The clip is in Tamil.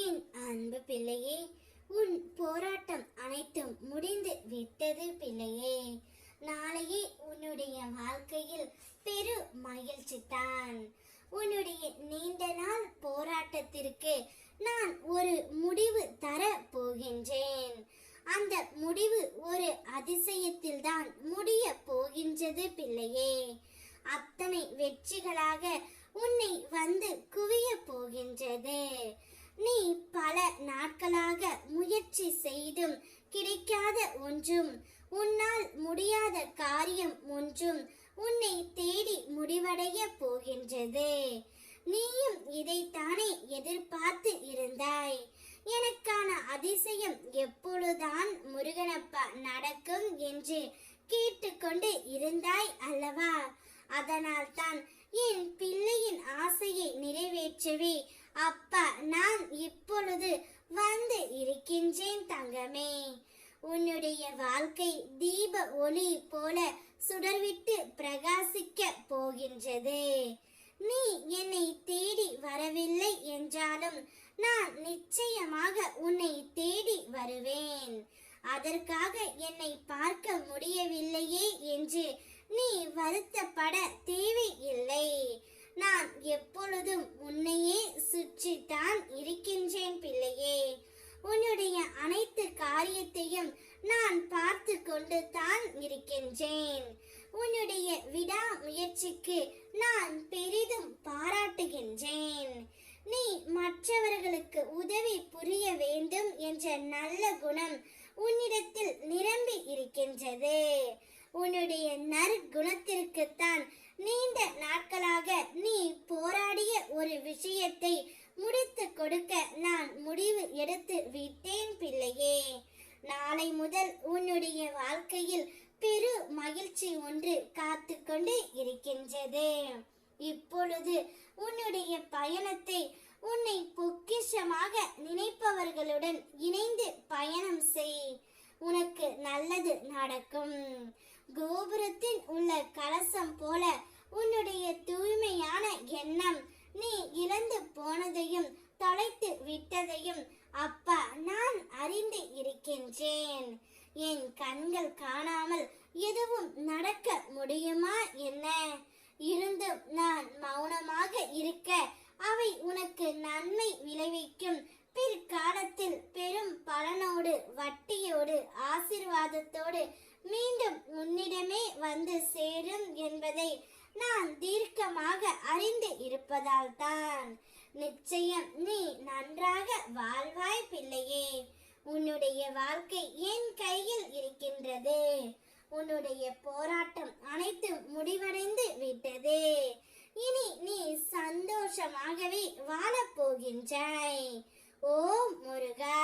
என் அன்பு பிள்ளையே, உன் போராட்டம் அனைத்தும் முடிந்து விட்டது பிள்ளையே. நாளையே உன்னுடைய வாழ்க்கையில் பெரு மகிழ்ச்சி தான். உன்னுடைய நீண்ட நாள் போராட்டத்திற்கு நான் ஒரு முடிவு தர போகின்றேன். அந்த முடிவு ஒரு அதிசயத்தில் தான் முடிய போகின்றது பிள்ளையே. அத்தனை வெற்றிகளாக உன்னை வந்து குவிய போகின்றது. நீ பல நாட்களாக முயற்சி செய்தும் கிடைக்காத ஒன்றும், உன்னால் முடியாத காரியம் ஒன்றும் உன்னை தேடி முடிவடைய போகின்றது. நீயும் இதைத்தானே எதிர்பார்த்து இருந்தாய். எனக்கான அதிசயம் எப்பொழுதுதான் முருகனப்பா நடக்கும் என்று கேட்டுக்கொண்டு இருந்தாய் அல்லவா? அதனால் தான் என் பிள்ளையின் ஆசையை நிறைவேற்றவே அப்பா நான் இப்பொழுது வந்து இருக்கின்றேன் தங்கமே. உன்னுடைய வாழ்க்கை தீப ஒளி போல சுடர்விட்டு பிரகாசிக்க போகின்றது. நீ என்னை தேடி வரவில்லை என்றாலும் நான் நிச்சயமாக உன்னை தேடி வருவேன். அதற்காக என்னை பார்க்க முடியவில்லையே என்று நீ வருத்தப்பட தேவையில்லை. நான் எப்பொழுதும் உன்னையே சுற்றித்தான் இருக்கின்றேன் பிள்ளையே. உன்னுடைய அனைத்து காரியத்தையும் நான் பார்த்து கொண்டு தான் இருக்கின்றேன். உன்னுடைய விடா முயற்சிக்கு நான் பெரிதும் பாராட்டுகின்றேன். நீ மற்றவர்களுக்கு உதவி புரிய வேண்டும் என்ற நல்ல குணம் உன்னிடத்தில் நிரம்பி இருக்கின்றது. உன்னுடைய நற்குணத்திற்குத்தான் நீண்ட நாட்களாக நீ போராடிய ஒரு விஷயத்தை முடித்து கொடுக்க நான் முடிவு எடுத்து விட்டேன் பிள்ளையே. நாளை முதல் உன்னுடைய வாழ்க்கையில் பெரு மகிழ்ச்சி ஒன்று காத்து கொண்டு இருக்கின்றது. இப்பொழுது உன்னுடைய பயணத்தை உன்னை பொக்கிஷமாக நினைப்பவர்களுடன் இணைந்து பயணம் செய். உனக்கு நல்லது நடக்கும். கோபுரத்தில் உள்ள கலசம் போல உன்னுடைய தூய்மையான எண்ணம் நீ இழந்து போனதையும் தொலைத்து விட்டதையும் அப்பா நான் அறிந்து இருக்கின்றேன். என் கண்கள் காணாமல் எதுவும் நடக்க முடியுமா என்ன? இருந்தும் நான் மௌனமாக இருக்க அவை உனக்கு நன்மை விளைவிக்கும். பிற்காலத்தில் பெரும் பலனோடு வட்டியோடு ஆசீர்வாதத்தோடு மீண்டும் உன்னிடமே வந்து சேரும் என்பதை நான் தீர்க்கமாக அறிந்து இருப்பதால் தான் நிச்சயம் நீ நன்றாக வாழ்வாய் பிள்ளையே. உன்னுடைய வாழ்க்கை என் கையில் இருக்கின்றது. உன்னுடைய போராட்டம் அனைத்தும் முடிவடைந்து விட்டது. இனி நீ சந்தோஷமாகவே வாழப் போகின்றாய். ஓம் முருகா.